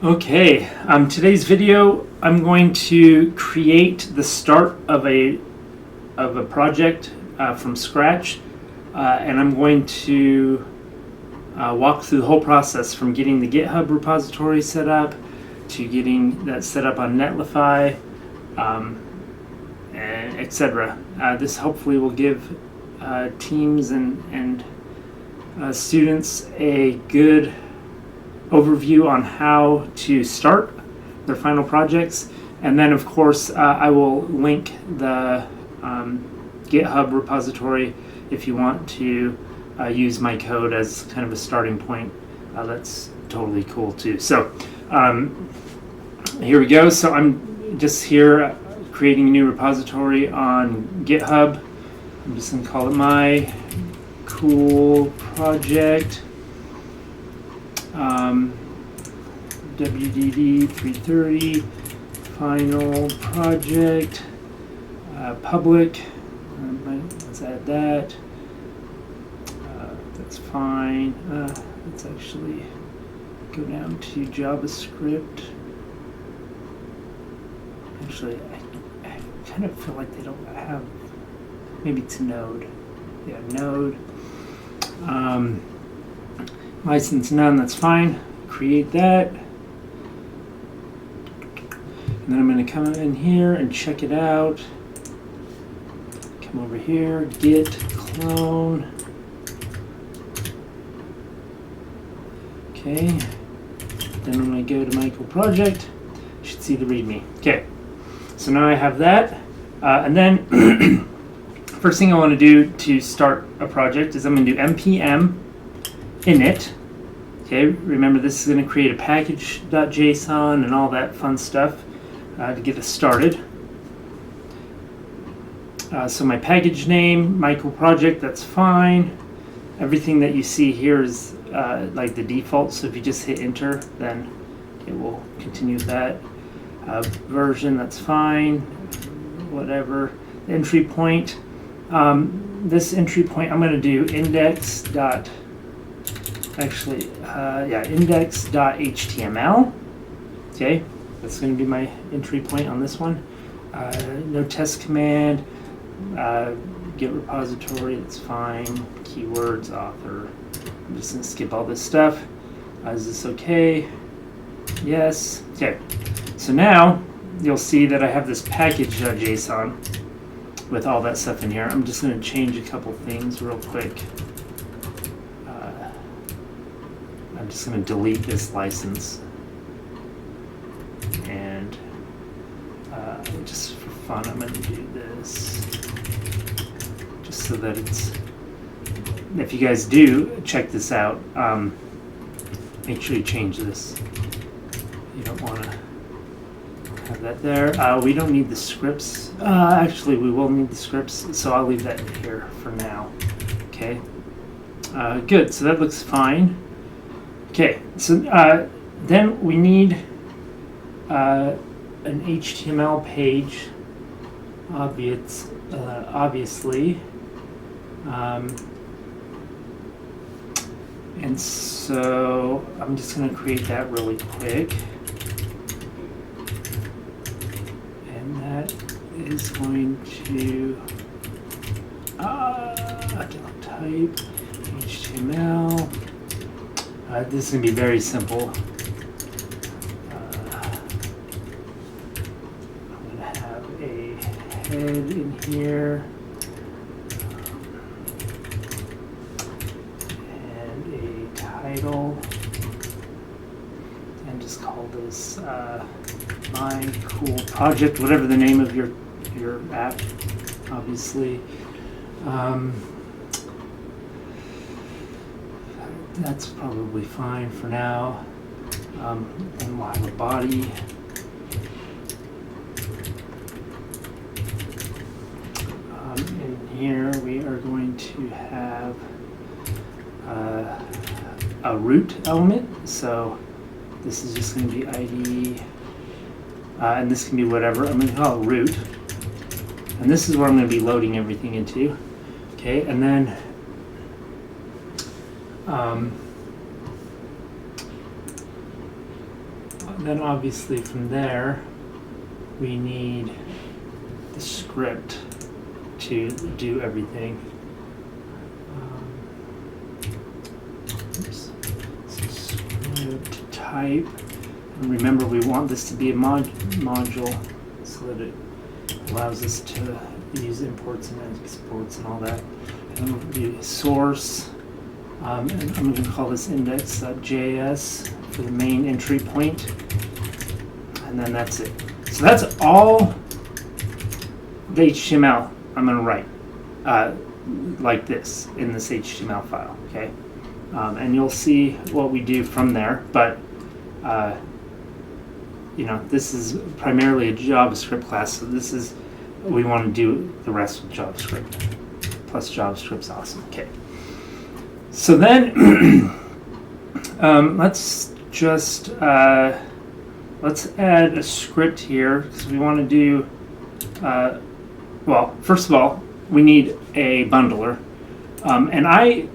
Okay, today's video, I'm going to create the start of a project from scratch, and I'm going to walk through the whole process from getting the GitHub repository set up to getting that set up on Netlify, and etc. This hopefully will give teams and students a good overview on how to start their final projects, and then of course I will link the GitHub repository if you want to use my code as kind of a starting point. That's totally cool too. So here we go. So I'm just here creating a new repository on GitHub. I'm just going to call it my cool project. WDD 330 final project, public. Let's add that. That's fine. Let's actually go down to JavaScript. Actually, I kind of feel like they don't have. Maybe it's Node. Yeah, Node. License none, that's fine. Create that. And then I'm going to come in here and check it out. Come over here, git clone. Okay. Then when I go to my cool project, you should see the README. Okay. So now I have that. And then first thing I want to do to start a project is I'm going to do npm init. Okay, remember this is going to create a package.json and all that fun stuff to get us started. So my package name, my cool project, that's fine. Everything that you see here is like the default, so if you just hit enter, then it will continue with that. Version, that's fine. Whatever. Entry point. This entry point, I'm going to do index.html. Okay, that's going to be my entry point on this one. No test command. Git repository, that's fine. Keywords, author. I'm just going to skip all this stuff. Is this okay? Yes. Okay. So now you'll see that I have this package.json with all that stuff in here. I'm just going to change a couple things real quick. I'm just going to delete this license, and just for fun I'm going to do this just so that it's, if you guys do check this out, make sure you change this. You don't want to have that there. We don't need the scripts. Actually, we will need the scripts, so I'll leave that in here for now. Okay. Good. So that looks fine. Okay. So then we need an HTML page. Obviously. And so I'm just going to create that really quick. That is going to type HTML. This is going to be very simple. I'm going to have a head in here and a title, and just call this my cool project, whatever the name of your app, obviously. That's probably fine for now. And we'll have a body. In here we are going to have a root element. So this is just going to be ID. And this can be whatever. I'm going to call it root. And this is where I'm going to be loading everything into. Okay, and then Then obviously from there, we need the script to do everything. Script type. And remember, we want this to be a module so that it allows us to use imports and exports and all that. And the source, and I'm going to call this index.js for the main entry point, and then that's it. So that's all the HTML I'm going to write like this in this HTML file, okay? And you'll see what we do from there, but you know, this is primarily a JavaScript class, so this is, we want to do the rest with JavaScript. Plus JavaScript's awesome. Okay. So then let's just let's add a script here because we want to do well, first of all, we need a bundler, and I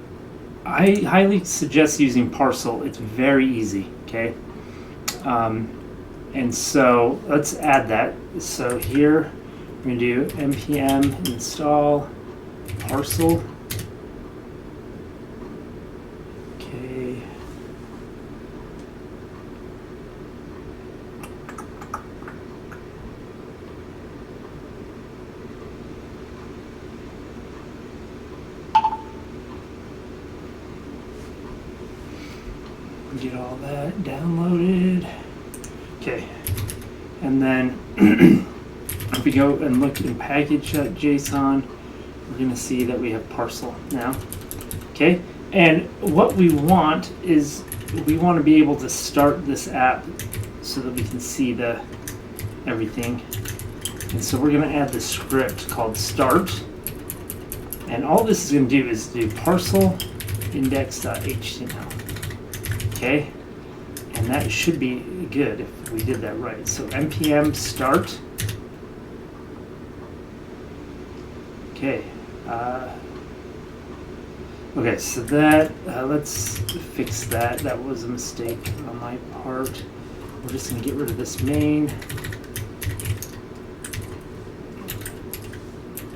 highly suggest using Parcel. It's very easy. Okay. And so let's add that. So here we're going to do npm install Parcel. Okay. Get all that downloaded. Okay. And then if we go and look in package.json, we're going to see that we have Parcel now. Okay. And what we want is we want to be able to start this app so that we can see the everything. And so we're going to add the script called start. And all this is going to do is do Parcel index.html. Okay. And that should be good if we did that right. So npm start. Okay. Okay, so that, let's fix that. That was a mistake on my part. We're just going to get rid of this main.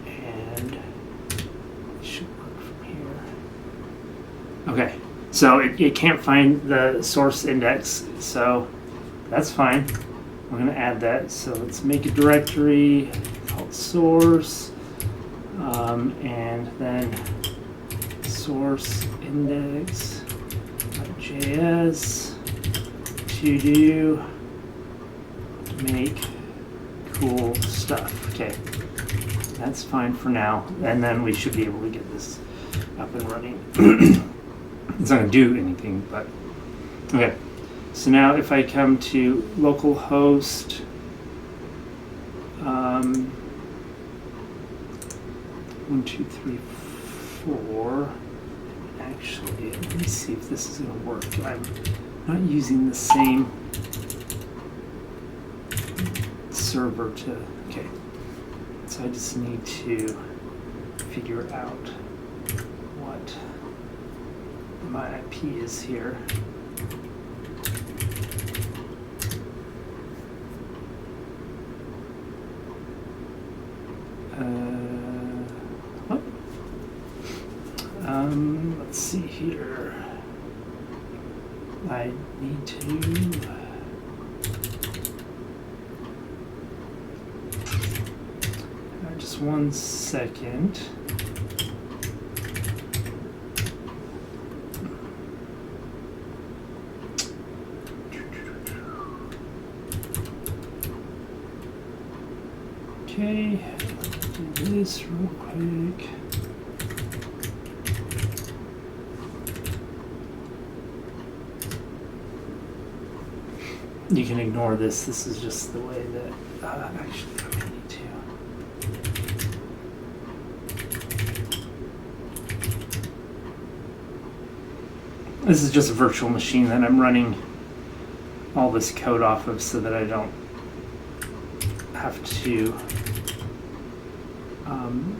And it should work from here. Okay. So it can't find the source index, so that's fine. We're going to add that. So let's make a directory called source, and then source index.js to do make cool stuff. Okay, that's fine for now, and then we should be able to get this up and running. It's not going to do anything, but okay. So now if I come to localhost, 1, 2, 3, 4. Actually, let me see if this is going to work. I'm not using the same server to. Okay. So I just need to figure out what my IP is here. Let's see here. I need to. Just 1 second. Okay, do this real quick. You can ignore this. This is just the way that actually I need to. This is just a virtual machine that I'm running all this code off of so that I don't have to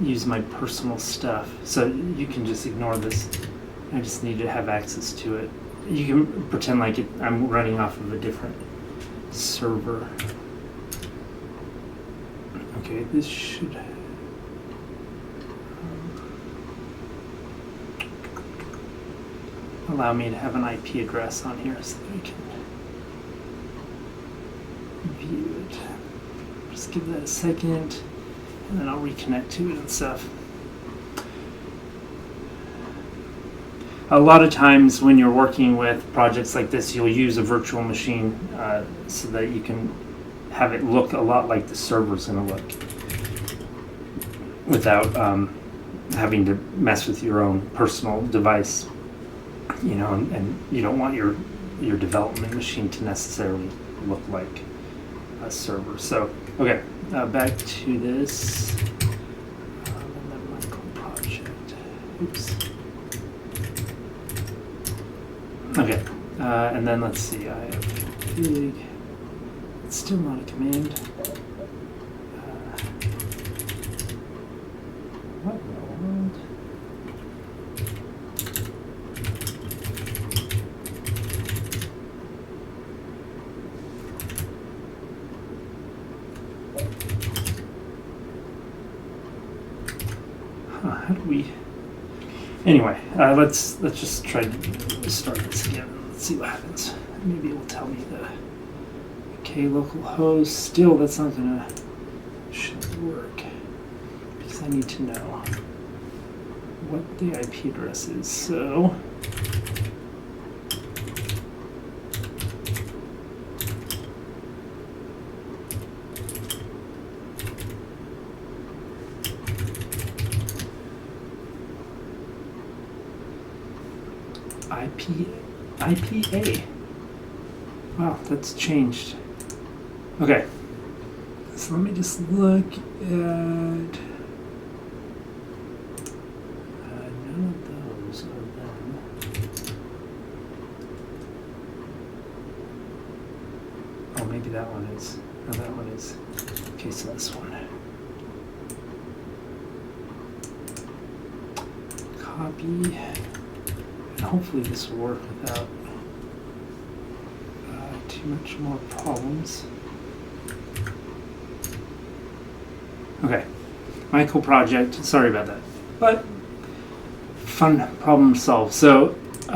use my personal stuff. So you can just ignore this. I just need to have access to it. You can pretend like I'm running off of a different server. Okay, this should allow me to have an IP address on here so that I can view it. Just give that a second, and then I'll reconnect to it and stuff. A lot of times when you're working with projects like this, you'll use a virtual machine so that you can have it look a lot like the server's going to look without having to mess with your own personal device, you know, and you don't want your development machine to necessarily look like a server. So, okay, back to this. And then Michael project. Oops. Okay, and then let's see, I have big, it's still not a command. What in the world? How do we? Anyway, let's just try to start this again. Let's see what happens. Maybe it will tell me the okay localhost. Still, that's not gonna should work because I need to know what the IP address is. So. IPA. Wow, that's changed. Okay, so let me just look at none of those are them. Oh, maybe that one is. No, that one is. Okay, so this one. Copy. And hopefully this will work without too much more problems. Okay, Michael project, sorry about that, but fun problem solved. So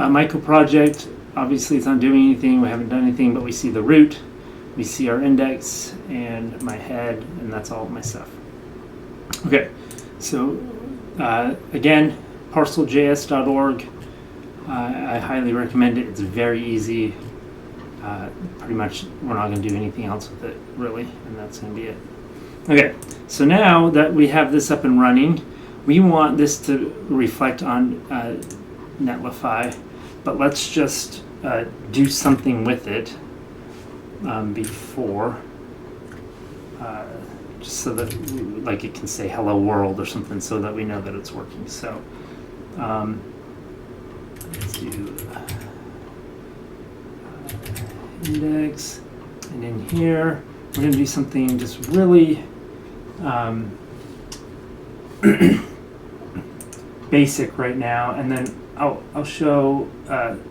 Michael project, obviously it's not doing anything, we haven't done anything, but we see the root, we see our index and my head, and that's all of my stuff. Okay, so again, parceljs.org. I highly recommend it. It's very easy. Pretty much we're not going to do anything else with it, really, and that's going to be it. Okay, so now that we have this up and running, we want this to reflect on Netlify, but let's just do something with it before, just so that like it can say hello world or something so that we know that it's working. So let's do index, and in here we're going to do something just really basic right now, and then I'll show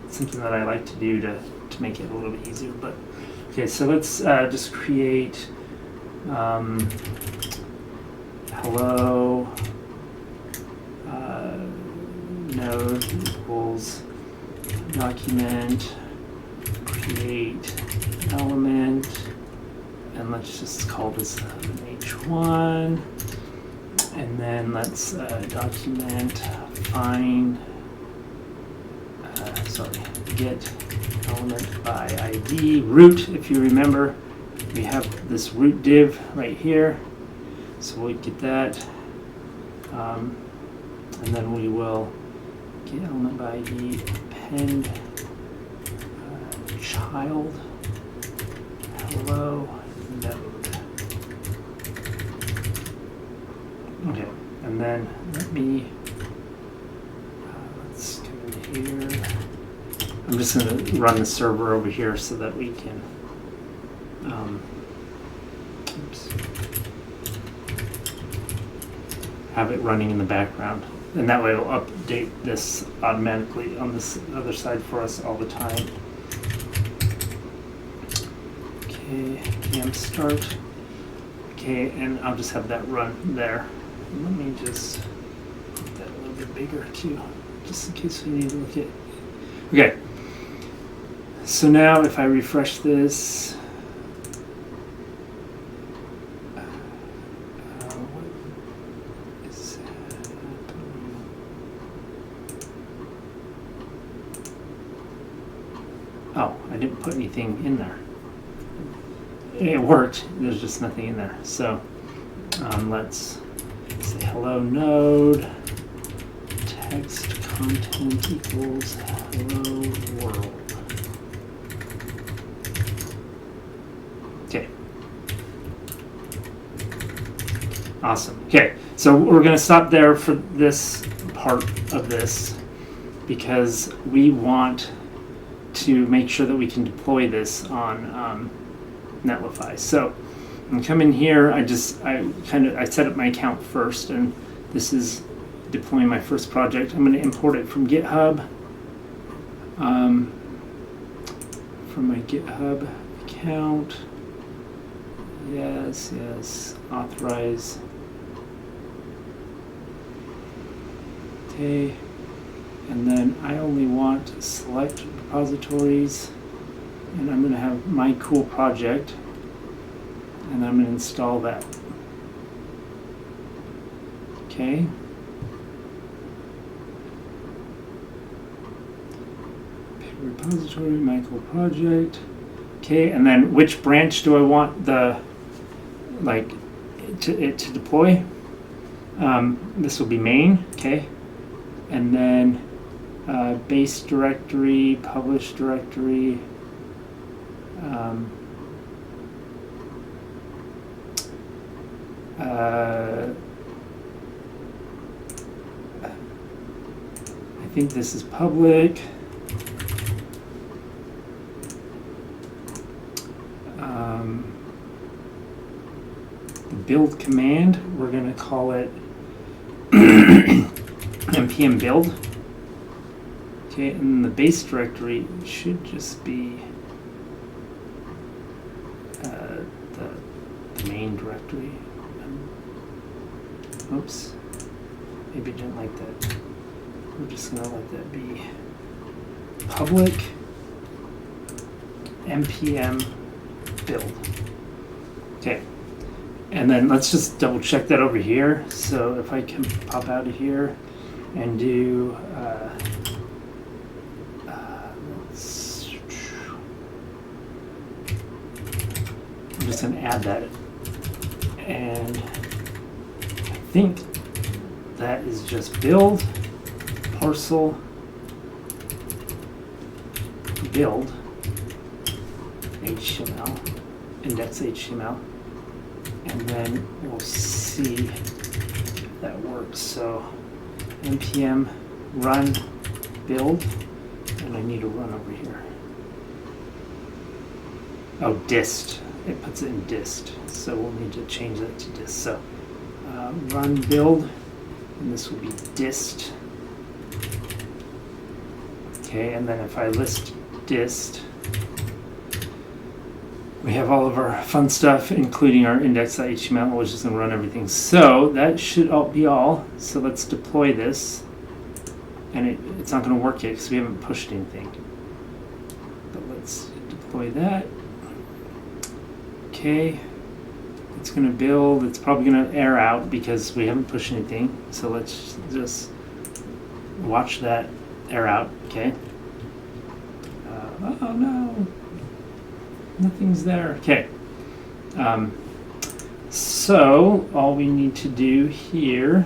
something that I like to do to make it a little bit easier. But okay, so let's just create hello node equals document create element, and let's just call this h1, and then let's document find get element by ID root. If you remember, we have this root div right here, so we'll get that, and then we will get element by ID append child hello node. Okay, and then let me let's come in here. I'm just going to run the server over here so that we can have it running in the background, and that way it'll update this automatically on this other side for us all the time. Okay, npm start. Okay, and I'll just have that run there. Let me just make that a little bit bigger too, just in case we need to look at. Okay, so now if I refresh this, what is that? Oh, I didn't put anything in there. It worked, there's just nothing in there. So let's say hello node, text content equals hello world. Okay. Awesome. Okay, so we're going to stop there for this part of this because we want to make sure that we can deploy this on Netlify. So I'm coming here. I set up my account first, and this is deploying my first project. I'm going to import it from GitHub. From my GitHub account. Yes, authorize. Okay, and then I only want select repositories, and I'm going to have my cool project, and I'm going to install that. Okay. Repository, my cool project. Okay, and then which branch do I want the to deploy? This will be main. Okay, and then base directory, publish directory. I think this is public. The build command, we're going to call it npm build. Okay, and the base directory should just be the main directory. Oops, maybe I didn't like that. We're just going to let that be public npm build. Okay, and then let's just double check that over here. So if I can pop out of here and do I'm just going to add that, and I think that is just build parcel build HTML, index HTML, and then we'll see if that works. So npm run build, and I need to run over here. Oh, dist. It puts it in dist, so we'll need to change that to dist. So run build, and this will be dist. Okay, and then if I list dist, we have all of our fun stuff, including our index.html, which is going to run everything. So that should all be all. So let's deploy this, and it's not going to work yet because we haven't pushed anything. But let's deploy that. Okay, it's going to build. It's probably going to error out because we haven't pushed anything. So let's just watch that error out. Okay. Oh no, nothing's there. Okay. So all we need to do here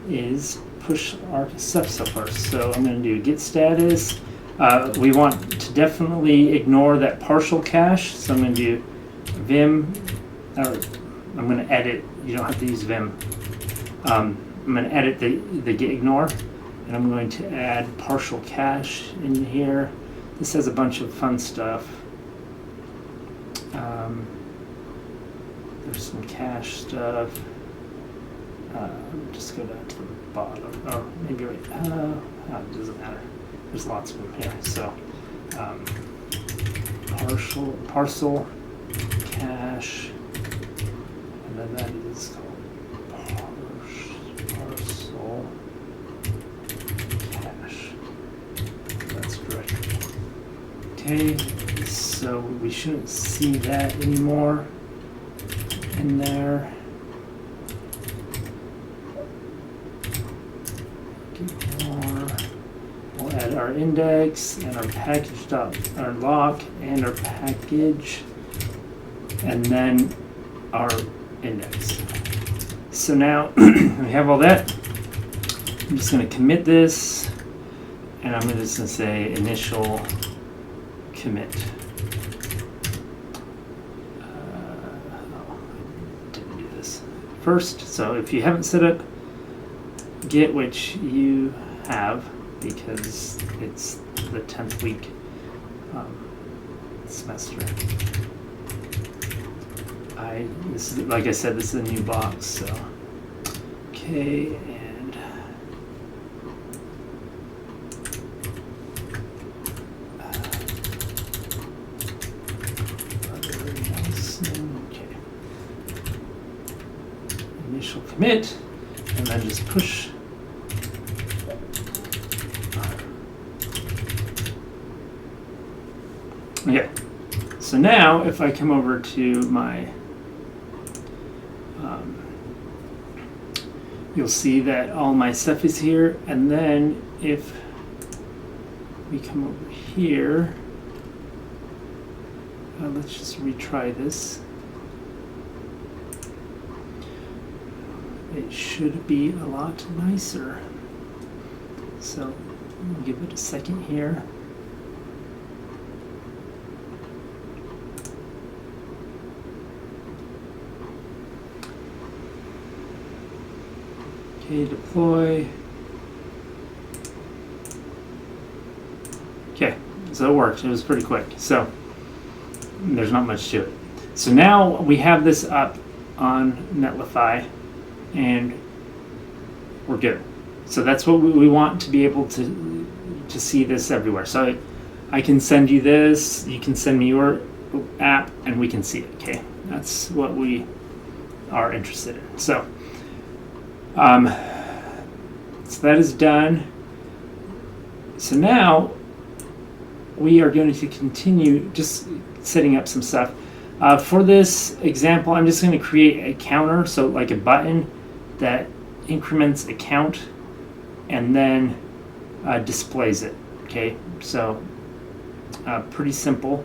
is push our stuff so first. So I'm going to do git status. We want to definitely ignore that partial cache. So I'm going to do vim, or I'm going to edit. You don't have to use vim. I'm going to edit the git ignore, and I'm going to add partial cache in here. This has a bunch of fun stuff. There's some cache stuff. Just go down to the bottom. Oh, maybe right. It doesn't matter. There's lots of them here. So parcel cache, and then that is called parcel cache. That's directory. Okay, so we shouldn't see that anymore in there. We'll add our index and our package dot our lock and our package, and then our index. So now we have all that. I'm just going to commit this, and I'm just going to say initial commit. Didn't do this first. So if you haven't set up Git, which you have because it's the 10th week semester. This is, like I said, this is a new box, so okay, and okay, initial commit, and then just push. Okay, so now if I come over to my, you'll see that all my stuff is here, and then if we come over here, let's just retry this. It should be a lot nicer. So I'll give it a second here. Okay, deploy. Okay, so it worked. It was pretty quick. So there's not much to it. So now we have this up on Netlify, and we're good. So that's what we want to be able to see this everywhere. So I can send you this. You can send me your app, and we can see it. Okay, that's what we are interested in. So. So that is done. So now we are going to continue just setting up some stuff. For this example, I'm just going to create a counter, so like a button that increments a count and then displays it. Okay, so pretty simple,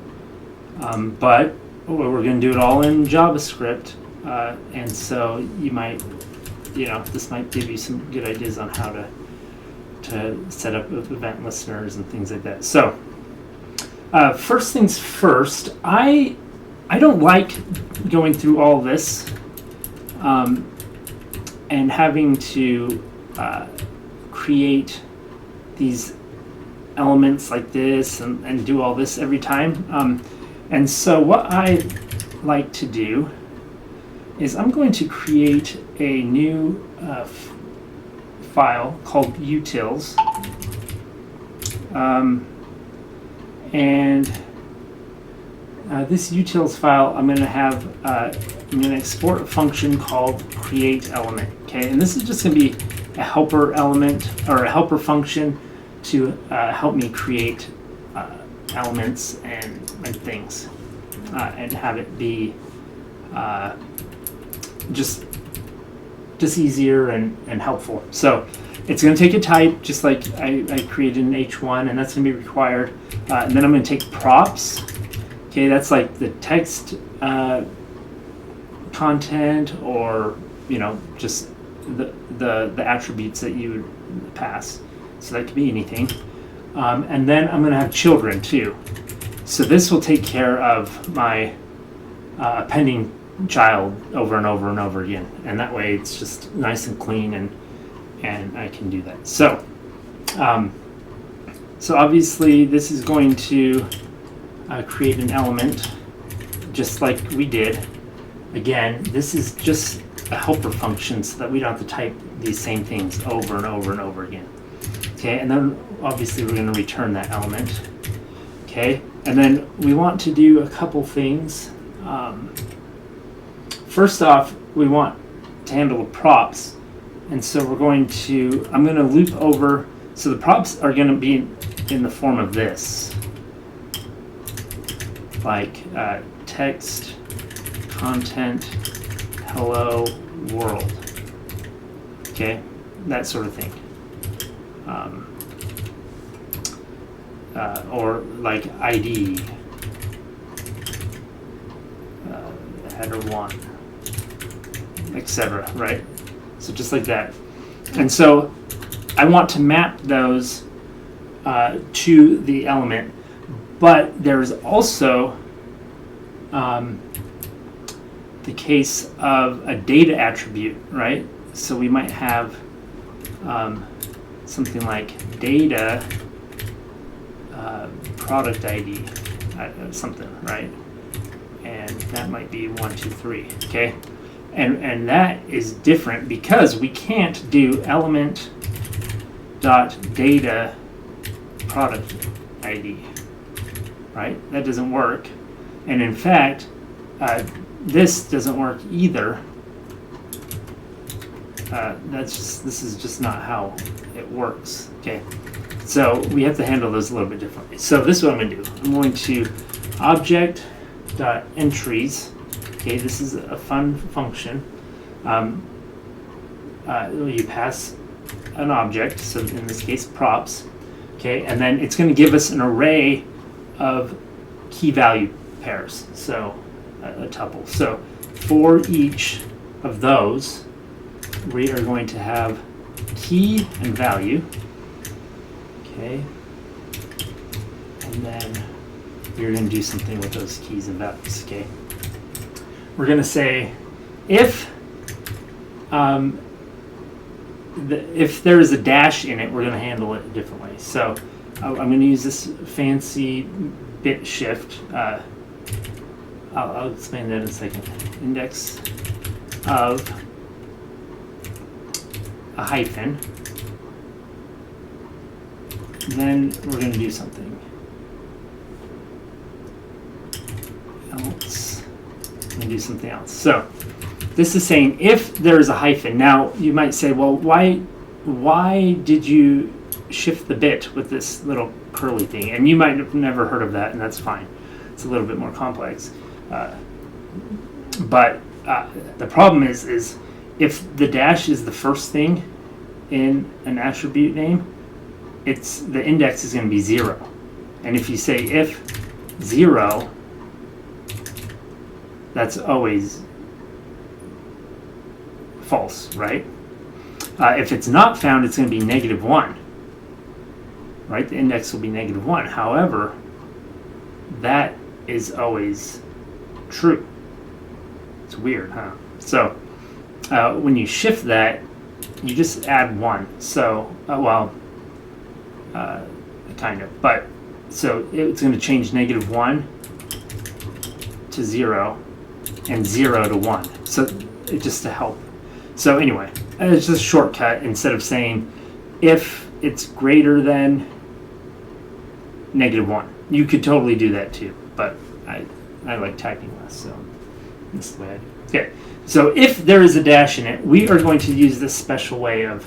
but we're going to do it all in JavaScript, and so you might. This might give you some good ideas on how to set up event listeners and things like that. So, first things first, I don't like going through all this and having to create these elements like this and do all this every time. And so what I like to do is I'm going to create a new file called utils, and this utils file I'm going to have I'm going to export a function called create element. Okay, and this is just going to be a helper element or a helper function to help me create elements and things, and have it be just easier and helpful. So it's going to take a type, just like I created an H1, and that's going to be required. And then I'm going to take props. Okay, that's like the text content, or just the attributes that you would pass. So that could be anything. And then I'm going to have children too. So this will take care of my appending child over and over and over again, and that way it's just nice and clean, and I can do that. So so obviously this is going to create an element just like we did. Again, this is just a helper function so that we don't have to type these same things over and over and over again. Okay, and then obviously we're going to return that element. Okay, and then we want to do a couple things. first off, we want to handle the props. And so I'm going to loop over, so the props are going to be in the form of this. Like text, content, hello, world. Okay, that sort of thing. Or like ID, header 1, etc. Right? So just like that. And so I want to map those to the element, but there's also the case of a data attribute, right? So we might have something like data product ID, something, right? And that might be 1, 2, 3, okay? And that is different because we can't do element dot data product ID, right? That doesn't work. And in fact, this doesn't work either. This is just not how it works, okay? So we have to handle those a little bit differently. So this is what I'm going to do. I'm going to object.entries. Okay, this is a fun function. You pass an object, so in this case props. Okay, and then it's going to give us an array of key value pairs, so a tuple. So for each of those, we are going to have key and value. Okay, and then you're going to do something with those keys and values. Okay, we're going to say if there is a dash in it, we're going to handle it differently. So I'm going to use this fancy bit shift. I'll explain that in a second. Index of a hyphen. Then we're going to do something else. I'm going to do something else. So this is saying if there is a hyphen. Now you might say, well, why did you shift the bit with this little curly thing? And you might have never heard of that, and that's fine. It's a little bit more complex. But the problem is if the dash is the first thing in an attribute name, the index is going to be 0. And if you say if 0, that's always false, right? If it's not found, it's going to be -1, right? The index will be -1. However, that is always true. It's weird, huh? So when you shift that, you just add 1. So, kind of, but so it's going to change -1 to 0 and 0 to 1. So just to help. So anyway, it's just a shortcut. Instead of saying if it's greater than -1, you could totally do that too. But I like typing less, so this is the way I do it. Okay, so if there is a dash in it, we are going to use this special way of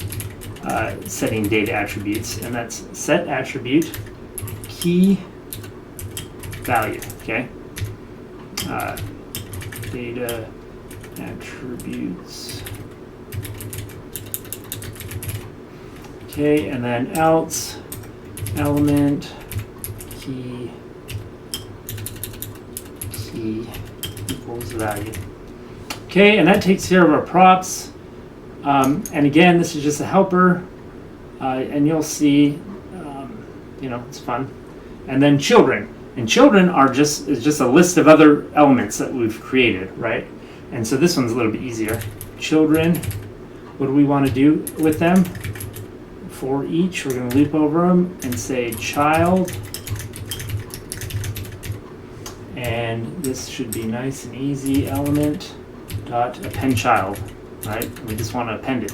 setting data attributes, and that's set attribute key value. Okay, data attributes. Okay, and then else element key equals value. Okay, and that takes care of our props. And again, this is just a helper, and you'll see, it's fun. And then children, and children is just a list of other elements that we've created, right? And so this one's a little bit easier. Children, what do we want to do with them? For each, we're going to loop over them and say child, and this should be nice and easy. Element dot append child. Right? We just want to append it.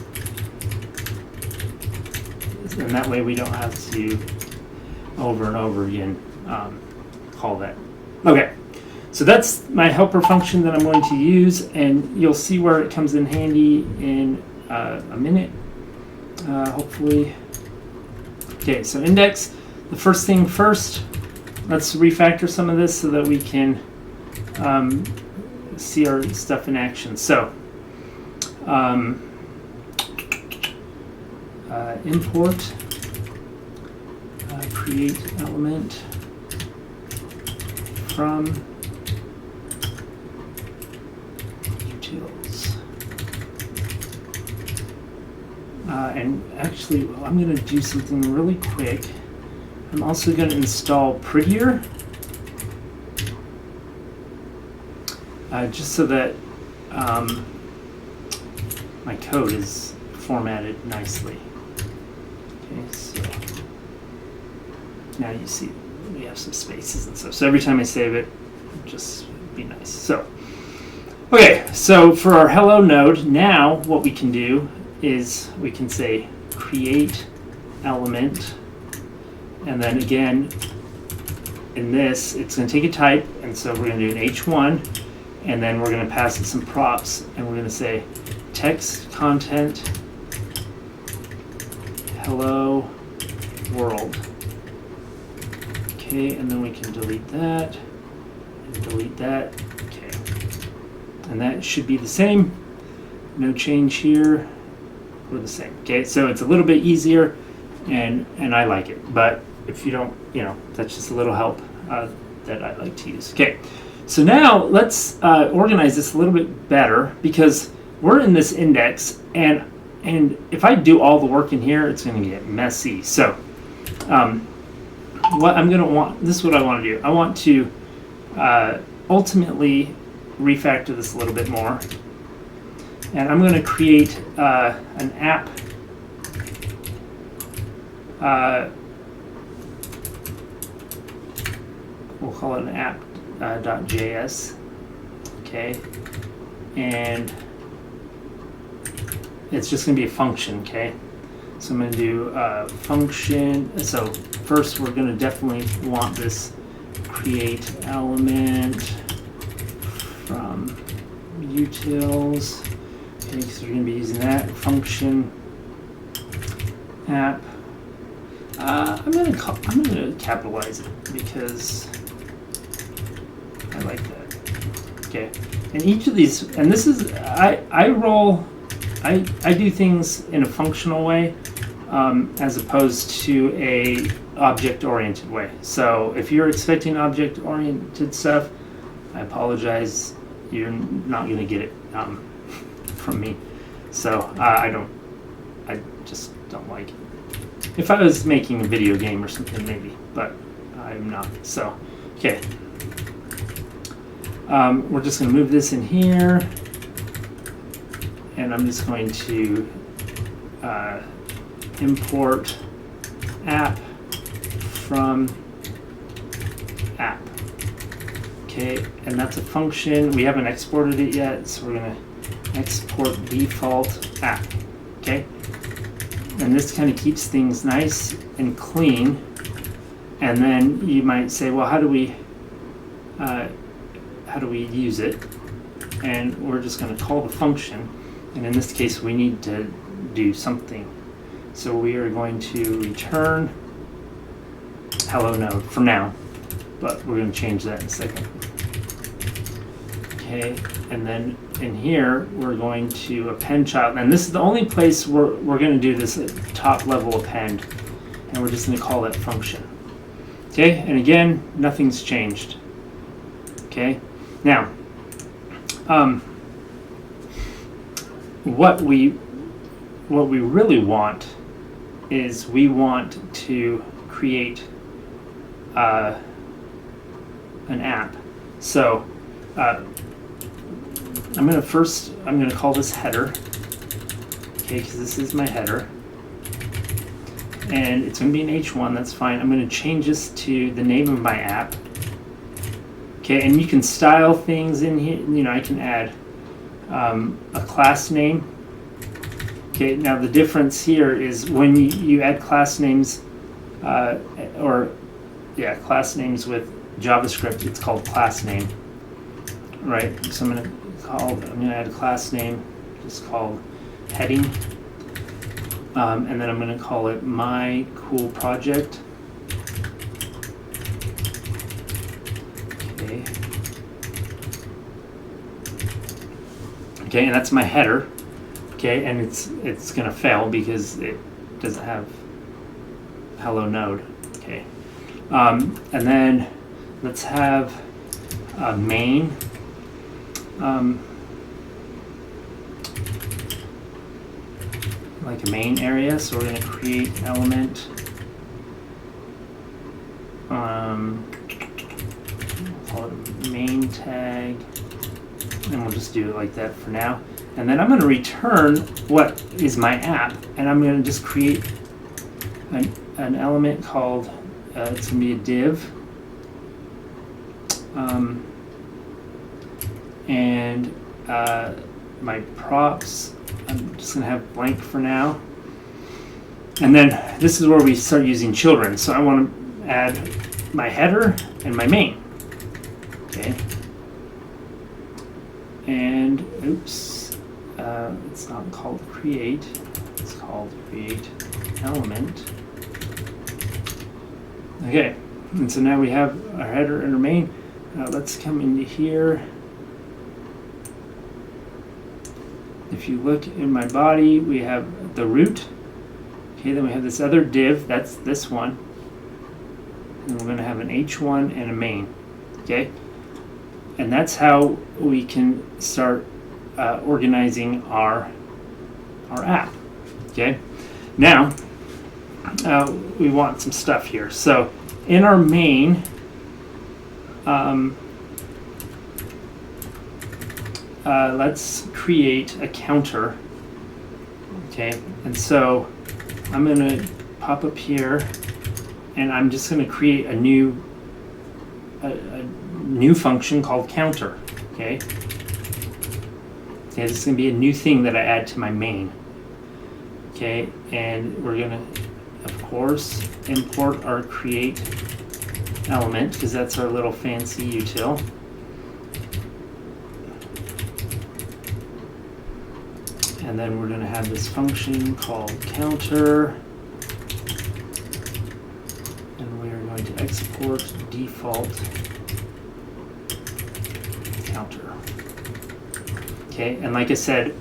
And that way we don't have to over and over again call that. Okay, so So that's my helper function that I'm going to use, and you'll see where it comes in handy in a minute, hopefully. Okay, so index, the first thing first, let's refactor some of this so that we can see our stuff in action. So import create element from utils. And actually, I'm going to do something really quick. I'm also going to install Prettier, just so that my code is formatted nicely. Okay, so now you see we have some spaces and stuff. So every time I save it, just be nice. So, okay, so for our hello node, now what we can do is we can say create element, and then again in this it's going to take a type, and so we're going to do an h1, and then we're going to pass it some props, and we're going to say text content hello world. Okay, and then we can delete that and delete that. Okay, and that should be the same. No change here. We're the same. Okay, so it's a little bit easier, and I like it. But if you don't, that's just a little help that I like to use. Okay, so now let's organize this a little bit better, because we're in this index, and if I do all the work in here, it's going to get messy. So what I'm going to want, this is what I want to do. I want to ultimately refactor this a little bit more. And I'm going to create an app we'll call it an app.js. Okay, and it's just going to be a function. Okay, so I'm going to do function. So first we're going to definitely want this create element from utils. Okay, so we're going to be using that function app. I'm going to capitalize it because I like that. Okay, and each of these, and this is I do things in a functional way as opposed to a object-oriented way. So if you're expecting object-oriented stuff, I apologize. You're not going to get it from me. So I just don't like it. If I was making a video game or something, maybe, but I'm not. So, okay. We're just going to move this in here, and I'm just going to import app from app. Okay, and that's a function. We haven't exported it yet, so we're going to export default app. Okay, and this kind of keeps things nice and clean. And then you might say, well, how do we use it? And we're just going to call the function, and in this case we need to do something. So we are going to return hello node for now, but we're going to change that in a second. Okay, and then in here we're going to append child, and this is the only place we're going to do this top level append, and we're just going to call that function. Okay, and again, nothing's changed. Okay, now what we really want is we want to create an app. So I'm going to call this header, okay, because this is my header, and it's going to be an H1. That's fine. I'm going to change this to the name of my app. Okay, and you can style things in here. You know, I can add a class name. Okay, now the difference here is when you add class names, class names with JavaScript, it's called class name. right? So I'm gonna add a class name just called heading, and then I'm gonna call it my cool project. Okay. Okay, and that's my header. Okay, and it's gonna fail because it doesn't have hello node. Okay, and then let's have a main. Like a main area, so we're going to create element. Call it a main tag, and we'll just do it like that for now. And then I'm going to return what is my app, and I'm going to just create an element called, it's going to be a div. And my props, I'm just going to have blank for now. And then this is where we start using children. So I want to add my header and my main. Okay. And oops, it's not called create. It's called create element. Okay. And so now we have our header and our main. Let's come into here. If you look in my body, we have the root. Okay, then we have this other div, that's this one. And we're going to have an h1 and a main. Okay, and that's how we can start organizing our app. Okay, now we want some stuff here. So in our main, let's create a counter. Okay, and so I'm going to pop up here, and I'm just going to create a new function called counter. Okay, this is going to be a new thing that I add to my main. Okay, and we're going to, of course, import our create element because that's our little fancy util. And then we're going to have this function called counter, and we are going to export default counter. Okay, and like I said,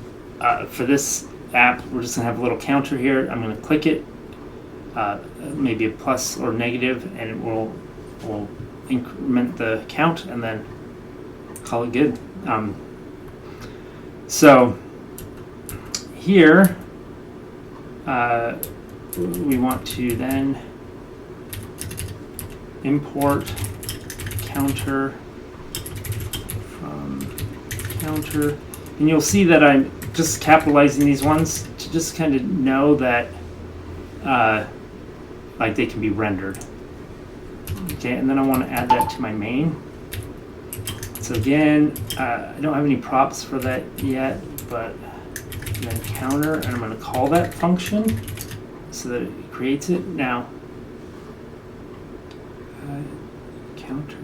for this app, we're just going to have a little counter here. I'm going to click it, maybe a plus or negative, and it will increment the count, and then call it good. So here, we want to then import counter from counter, and you'll see that I'm just capitalizing these ones to just kind of know that like they can be rendered. Okay, and then I want to add that to my main. So again, I don't have any props for that yet, but then counter, and I'm going to call that function so that it creates it. Now, counter,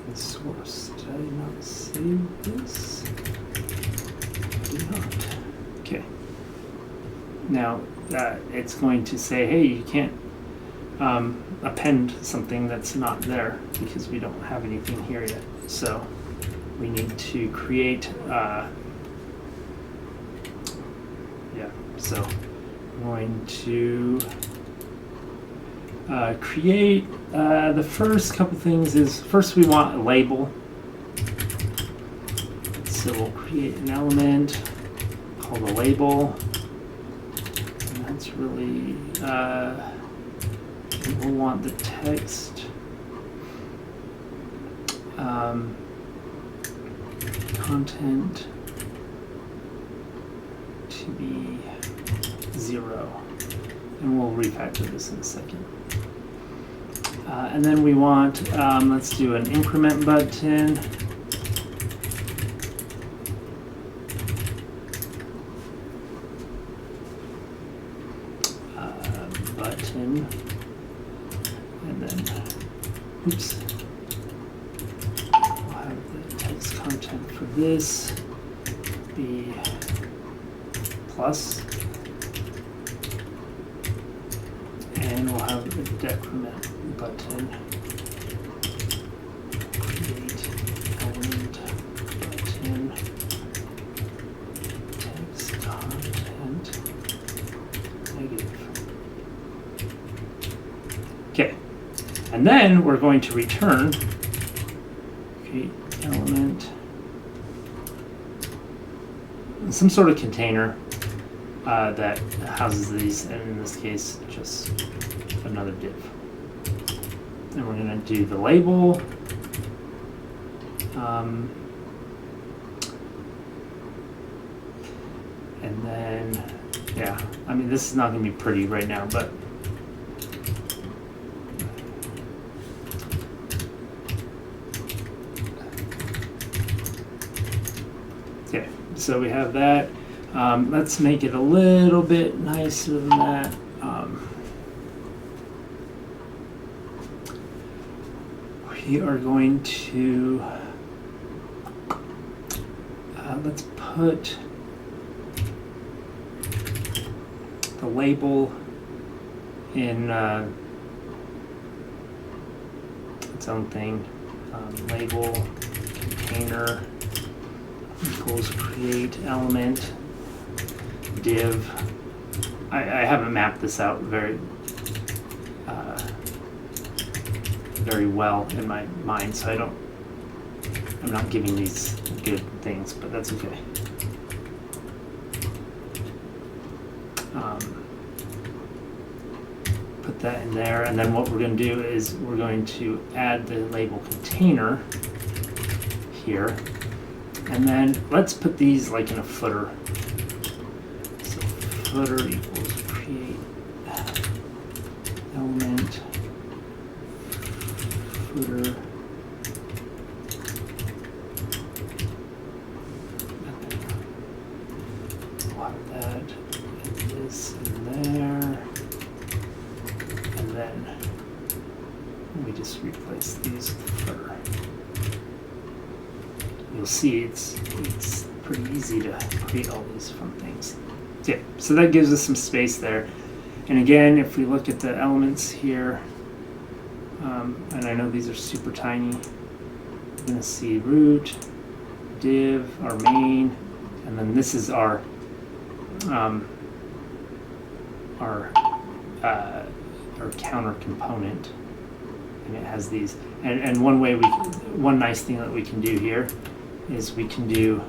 and source. Did I not save this? I did not. Okay. Now, it's going to say, hey, you can't append something that's not there because we don't have anything here yet. So we need to create, so I'm going to create, the first couple things is, first we want a label. So we'll create an element called a label. And that's really, we'll want the text content to be 0, and we'll refactor this in a second. And then we want, let's do an increment button. button, and then, oops, we'll have the text content for this be plus, and we'll have the decrement button, create element button, text content, negative. Okay, and then we're going to return create element, some sort of container that houses these, and in this case, just another div. And we're going to do the label. And then, yeah, I mean, this is not going to be pretty right now, but okay, so we have that. Let's make it a little bit nicer than that. We are going to, let's put the label in its own thing. Label container equals create element div. I haven't mapped this out very well in my mind, so I'm not giving these good things, but that's okay. Put that in there, and then what we're going to do is we're going to add the label container here, and then let's put these like in a footer. So footer equals create element footer, we'll have that, and this in there, and then we just replace these with footer. You'll see it's pretty easy to create all these from things. Yeah, so that gives us some space there. And again, if we look at the elements here, and I know these are super tiny, we're going to see root, div, our main, and then this is our counter component, and it has these. And one nice thing that we can do here is we can do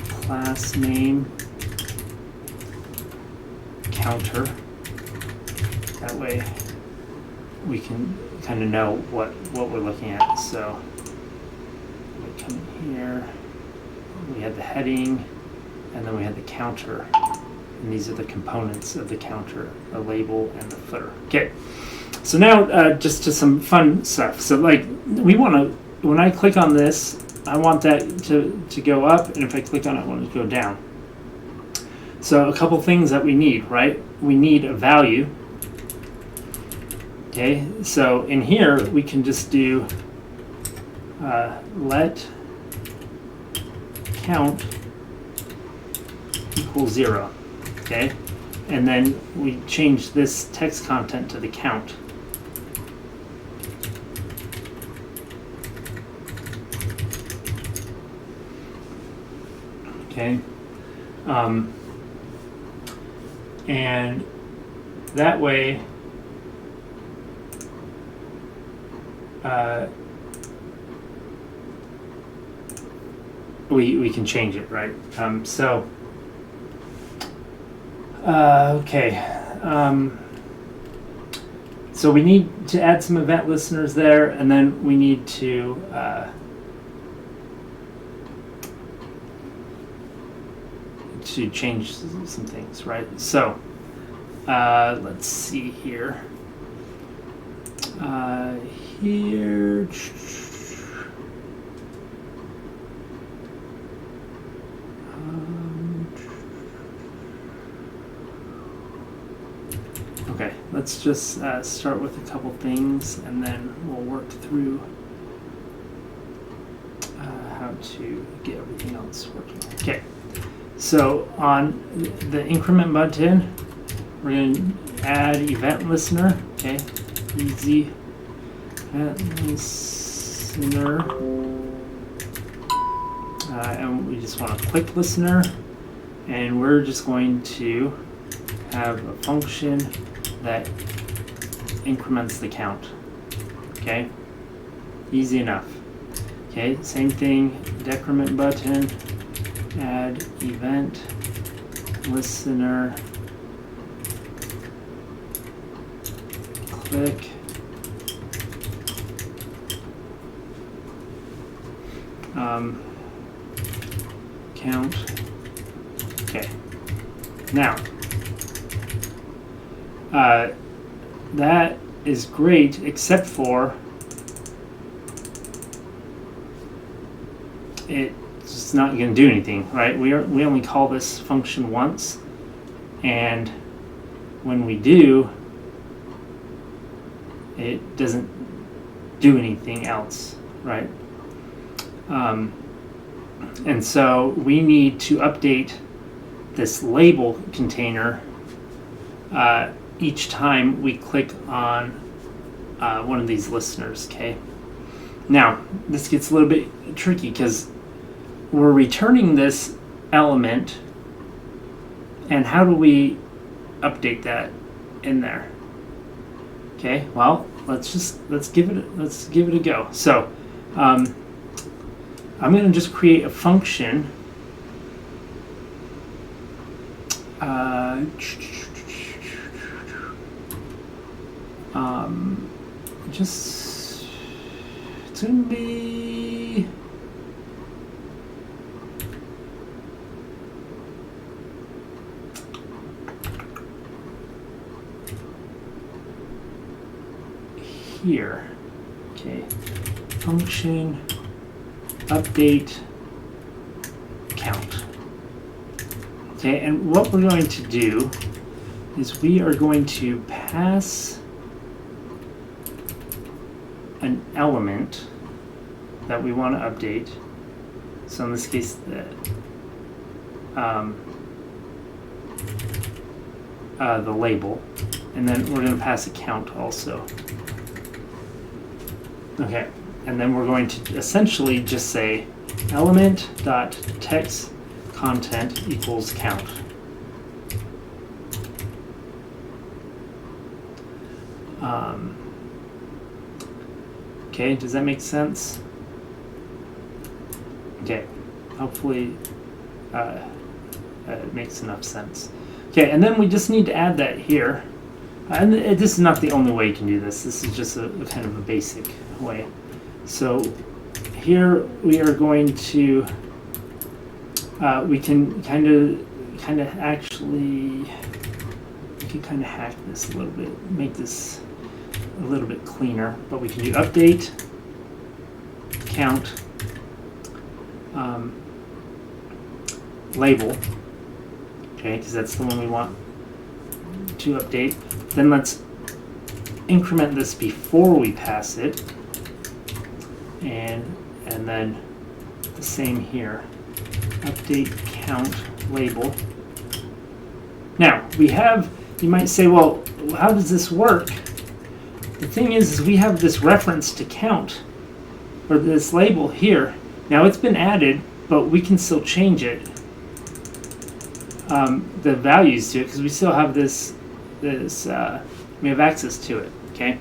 class name counter. That way we can kind of know what we're looking at. So we come in here, we had the heading, and then we had the counter, and these are the components of the counter, the label and the footer. Okay, so now just to some fun stuff. So like when I click on this, I want that to go up, and if I click on it, I want it to go down. So a couple things that we need, right? We need a value. Okay, so in here we can just do let count equal 0. Okay, and then we change this text content to the count. Okay, and that way we can change it, right? Okay. So we need to add some event listeners there, and then we need to change some things, right? So let's see here. Here. Okay, let's just start with a couple things, and then we'll work through how to get everything else working. Okay, so on the increment button, we're going to add event listener. Okay, easy event listener, and we just want a click listener, and we're just going to have a function that increments the count. Okay, easy enough. Okay, same thing, decrement button, add event listener, click, count. Okay, now that is great, except for it's just not going to do anything, right? We only call this function once, and when we do, it doesn't do anything else, right? And so we need to update this label container each time we click on one of these listeners, okay? Now, this gets a little bit tricky because we're returning this element, and how do we update that in there? Okay, well, let's give it a go. So, I'm going to just create a function. It's going to be here. Okay, function update count. Okay, and what we're going to do is we are going to pass an element that we want to update. So in this case, the label, and then we're going to pass a count also. Okay, and then we're going to essentially just say element.text content equals count. Okay, does that make sense? Okay, hopefully it makes enough sense. Okay, and then we just need to add that here. And this is not the only way you can do this. This is just a kind of a basic way. So here we are going to, we can kind of actually, we can kind of hack this a little bit, make this a little bit cleaner. But we can do update, count, label, okay, because that's the one we want to update. Then let's increment this before we pass it, and then the same here, update count label. Now we have, you might say, well, how does this work? The thing is we have this reference to count, or this label here. Now it's been added, but we can still change it, the values to it, because we still have this we have access to it, okay?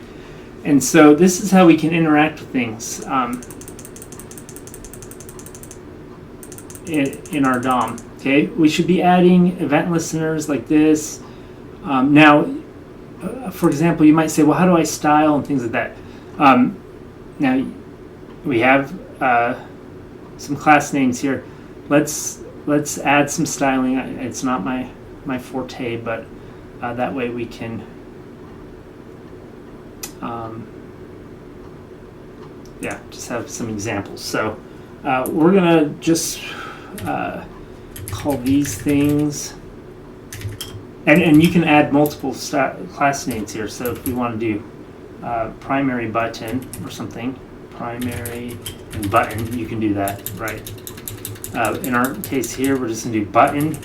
And so this is how we can interact with things in our DOM, okay? We should be adding event listeners like this. Now, for example, you might say, well, how do I style and things like that? Now, we have some class names here. Let's add some styling. It's not my forte, but that way we can just have some examples. So we're gonna just call these things And you can add multiple class names here. So if we want to do primary button or something, primary and button, you can do that, right? In our case here, we're just going to do button,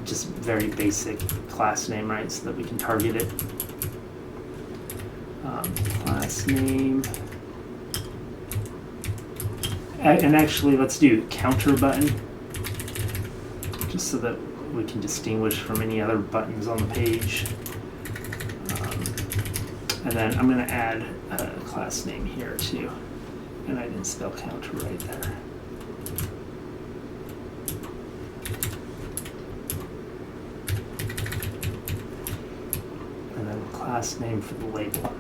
just very basic class name, right? So that we can target it. Class name. And actually, let's do counter button, just so that we can distinguish from any other buttons on the page. And then I'm going to add a class name here too. And I didn't spell counter right there. And then a class name for the label.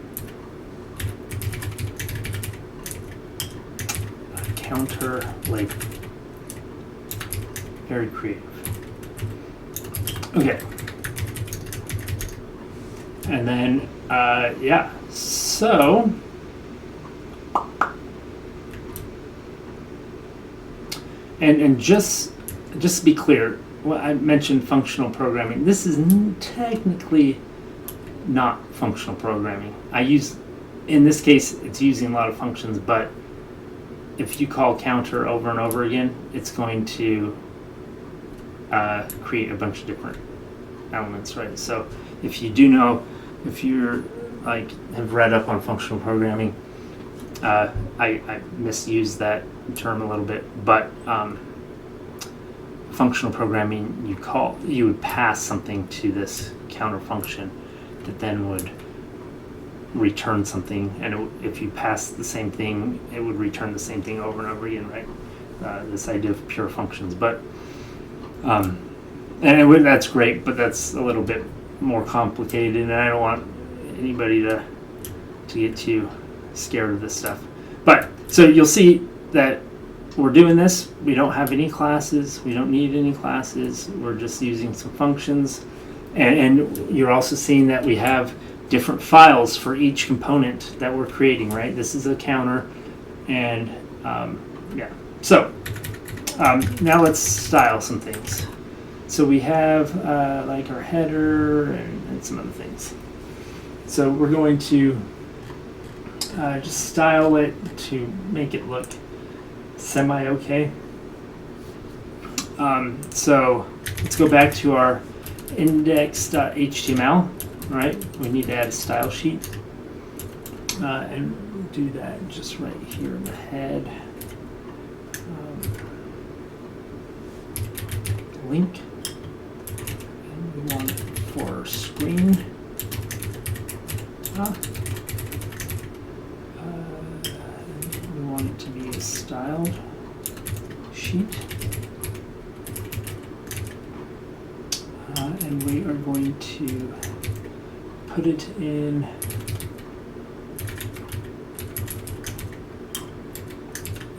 Counter label. Very creative. Okay. And then, yeah, so and just to be clear, well, I mentioned functional programming. This is technically not functional programming. In this case, it's using a lot of functions, but if you call counter over and over again, it's going to create a bunch of different elements, right? So if you're like have read up on functional programming, I misused that term a little bit, but functional programming, you would pass something to this counter function that then would return something, and if you pass the same thing, it would return the same thing over and over again, right? This idea of pure functions, but that's great, but that's a little bit more complicated, and I don't want anybody to get too scared of this stuff. But so you'll see that we're doing this. We don't have any classes. We don't need any classes. We're just using some functions, and you're also seeing that we have different files for each component that we're creating, right? This is a counter, and yeah. So now let's style some things. So we have like our header and some other things. So we're going to just style it to make it look semi-okay. So let's go back to our index.html. Right, we need to add a style sheet, and we'll do that just right here in the head. Link, and we want it for screen. We want it to be a styled sheet, and we are going to put it in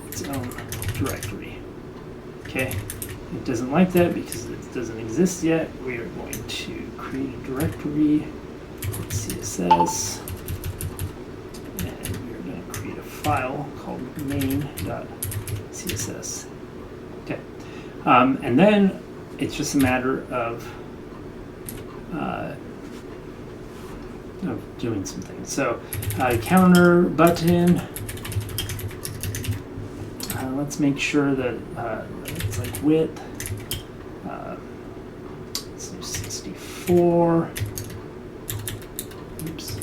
its own directory. Okay, it doesn't like that because it doesn't exist yet. We are going to create a directory with CSS, and we are going to create a file called main.css. Okay, and then it's just a matter of doing some things. So counter button, let's make sure that it's like width, let's do 64, oops,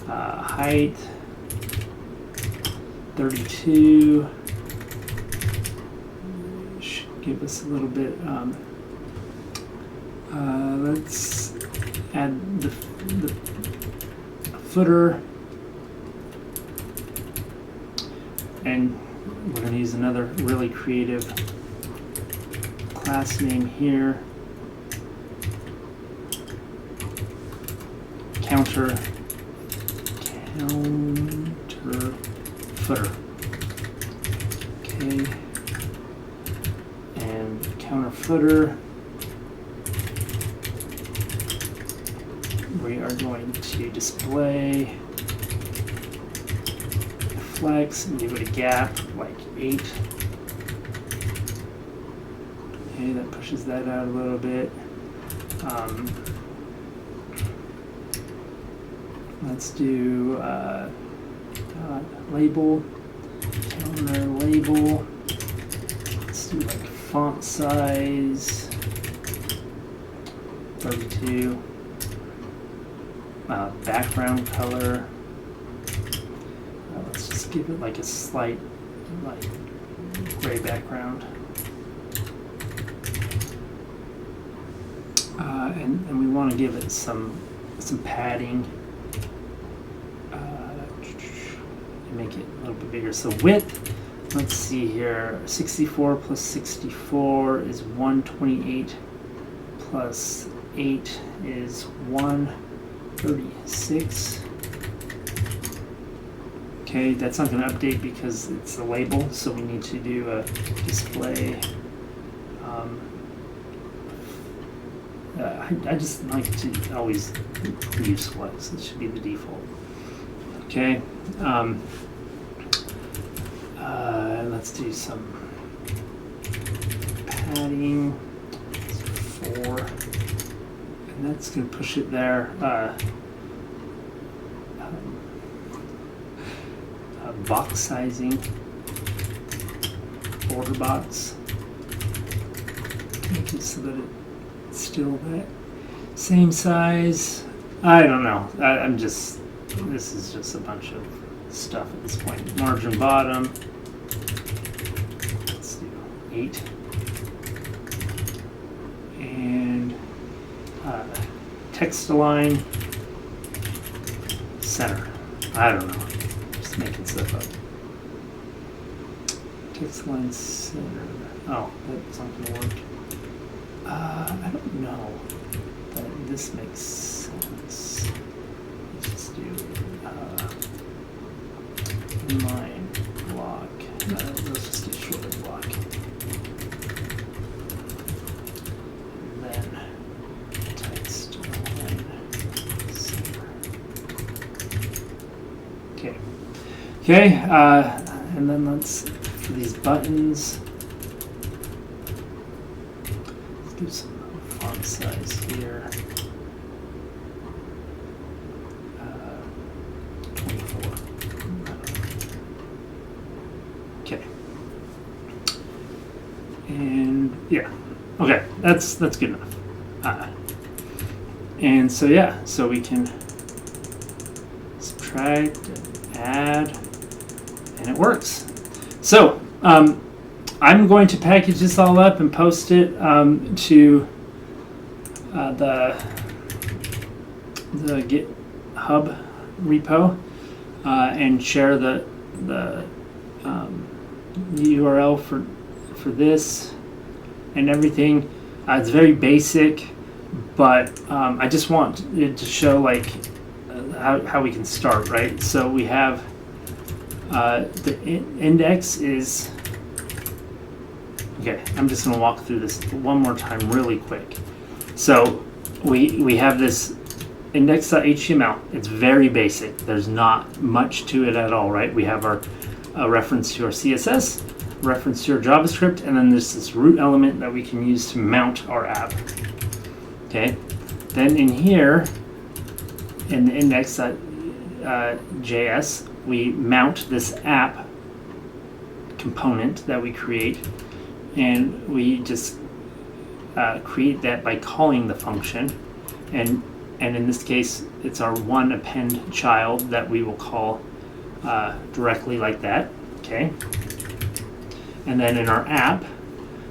height 32, should give us a little bit, let's add the footer, and we're going to use another really creative class name here, counter footer. Okay, and counter footer, we are going to display flex and give it a gap like 8. Okay, that pushes that out a little bit. let's do label, counter label. Let's do like font size 32. Background color. Let's just give it like a slight like gray background. And we want to give it some padding. Make it a little bit bigger. So width, let's see here, 64 plus 64 is 128 plus 8 is 136. Okay, that's not going to update because it's a label, so we need to do a display. I just like to always use flex. It should be the default. Okay. Let's do some padding. 4, and that's going to push it there. Box sizing, border box. Make it so that it's still that same size. I don't know. This is just a bunch of stuff at this point. Margin bottom. Let's do 8. And text align center. I don't know. Just making stuff up. Text align center. Oh, that's not going to work. I don't know that this makes sense. Let's just do inline block. Let's just do shorter block. And then text align center. Okay. Okay, and then let's, for these buttons, let's do some font size here. 24. Okay. And yeah, okay, that's good enough. And so yeah, so we can subtract, add, and it works. So I'm going to package this all up and post it to the GitHub repo and share the URL for this and everything. It's very basic, but I just want it to show like how we can start, right? So we have the index is, okay, I'm just going to walk through this one more time really quick. So we have this index.html. It's very basic. There's not much to it at all, right? We have our reference to our CSS, reference to our JavaScript, and then there's this root element that we can use to mount our app. Okay. Then in here, in the index.js, we mount this app component that we create, and we just create that by calling the function, and in this case it's our one append child that we will call directly like that. Okay, and then in our app,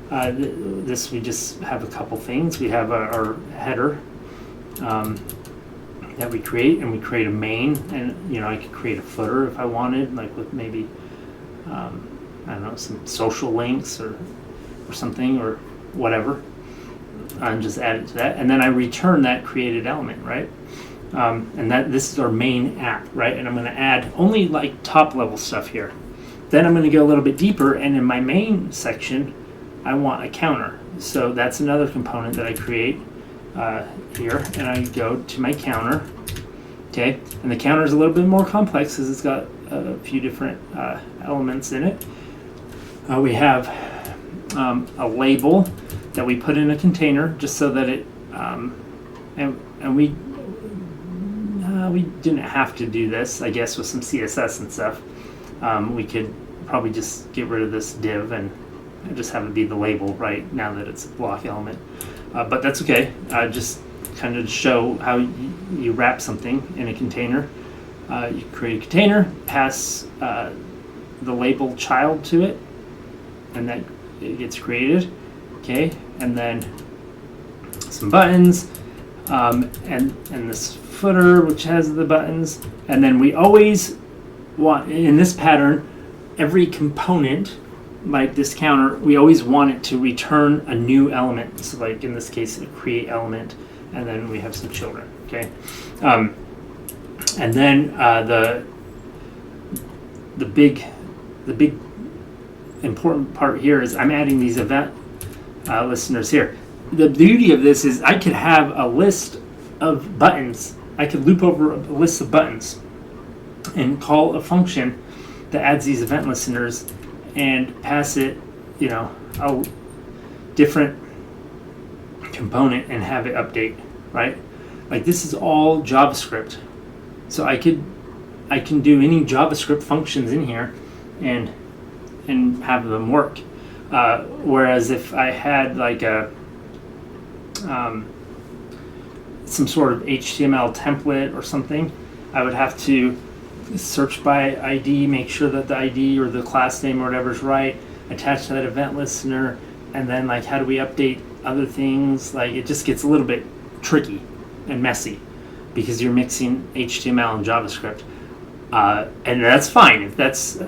this we just have a couple things. We have our header that we create, and we create a main, and I could create a footer if I wanted, like with maybe I don't know, some social links or something or whatever, and just add it to that, and then I return that created element, right? And this is our main app, right? And I'm going to add only like top level stuff here. Then I'm going to go a little bit deeper, and in my main section I want a counter, so that's another component that I create here, and I go to my counter. Okay, and the counter is a little bit more complex because it's got a few different elements in it. We have a label that we put in a container just so that it and we didn't have to do this, I guess, with some CSS and stuff. We could probably just get rid of this div and just have it be the label right now that it's a block element. But that's okay. Just kind of show how you wrap something in a container. You create a container, pass the label child to it, and that it gets created. Okay, and then some buttons, and this footer which has the buttons, and then we always want, in this pattern, every component, like this counter, we always want it to return a new element. So like in this case, a create element, and then we have some children. Okay, and then the big important part here is I'm adding these event listeners here. The beauty of this is I could have a list of buttons. I could loop over a list of buttons and call a function that adds these event listeners and pass it, a different component and have it update, right? Like this is all JavaScript. So I can do any JavaScript functions in here and have them work. Whereas if I had like some sort of HTML template or something, I would have to search by ID, make sure that the ID or the class name or whatever is right, attach to that event listener, and then like how do we update other things? Like it just gets a little bit tricky and messy because you're mixing HTML and JavaScript, and that's fine if that's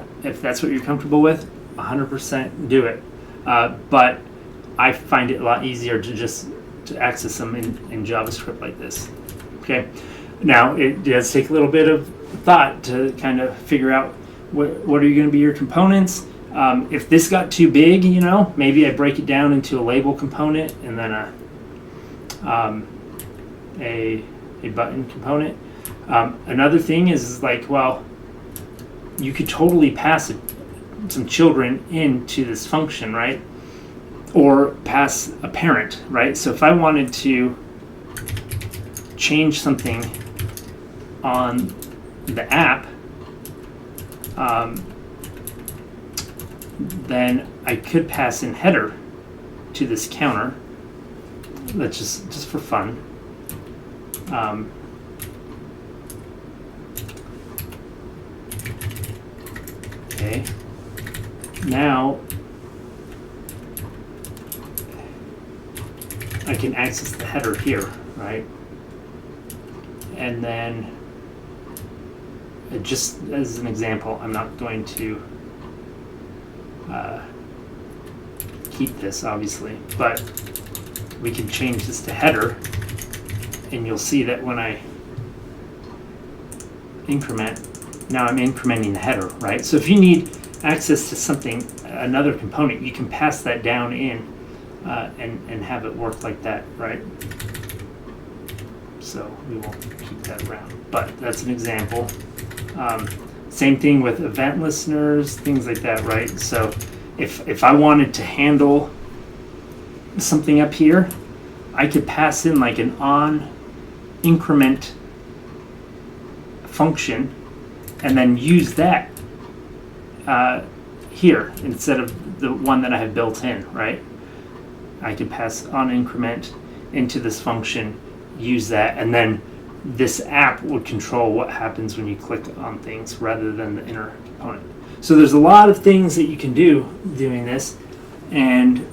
what you're comfortable with. 100% do it, but I find it a lot easier to access them in JavaScript like this. Okay, now it does take a little bit of thought to kind of figure out what are going to be your components. If this got too big, maybe I break it down into a label component and then a button component. Another thing is like, well, you could totally pass some children into this function, right? Or pass a parent, right? So if I wanted to change something on the app, then I could pass in header to this counter. That's just for fun. Okay. Now I can access the header here, right? And then, just as an example, I'm not going to keep this, obviously, but we can change this to header, and you'll see that when I increment, now I'm incrementing the header, right? So if you need access to something, another component, you can pass that down in and have it work like that, right? So we won't keep that around, but that's an example. Same thing with event listeners, things like that, right? So if I wanted to handle something up here, I could pass in like an on increment function and then use that here instead of the one that I have built in, right? I could pass on increment into this function, use that, and then this app would control what happens when you click on things rather than the inner component. So there's a lot of things that you can do doing this, and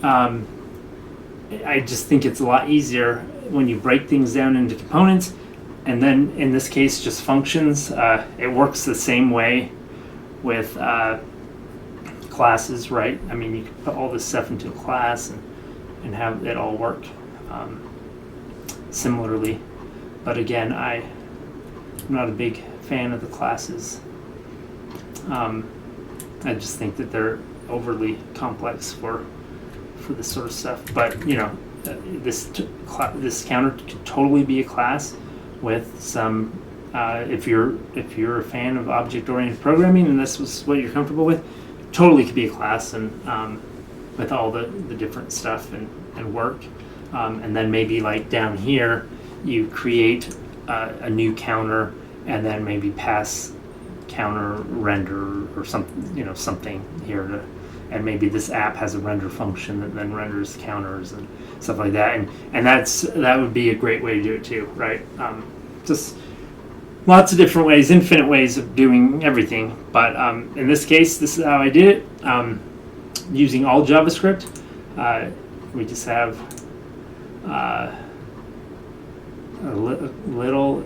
I just think it's a lot easier when you break things down into components, and then in this case just functions. It works the same way with classes, right? I mean, you can put all this stuff into a class and have it all work similarly. But again, I'm not a big fan of the classes. I just think that they're overly complex for this sort of stuff. But this counter could totally be a class with some. If you're a fan of object-oriented programming and this was what you're comfortable with, totally could be a class and with all the different stuff and work. And then maybe like down here, you create a new counter and then maybe pass counter render or something here to, and maybe this app has a render function that then renders counters and stuff like that, and that would be a great way to do it too, right? Just lots of different ways, infinite ways of doing everything, but in this case, this is how I did it, using all JavaScript. We just have a little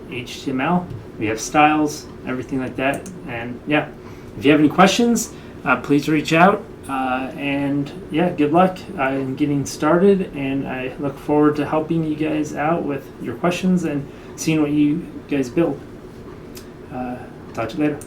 HTML. We have styles, everything like that, and yeah. If you have any questions, please reach out, and yeah, good luck in getting started, and I look forward to helping you guys out with your questions and seeing what you guys build. Talk to you later.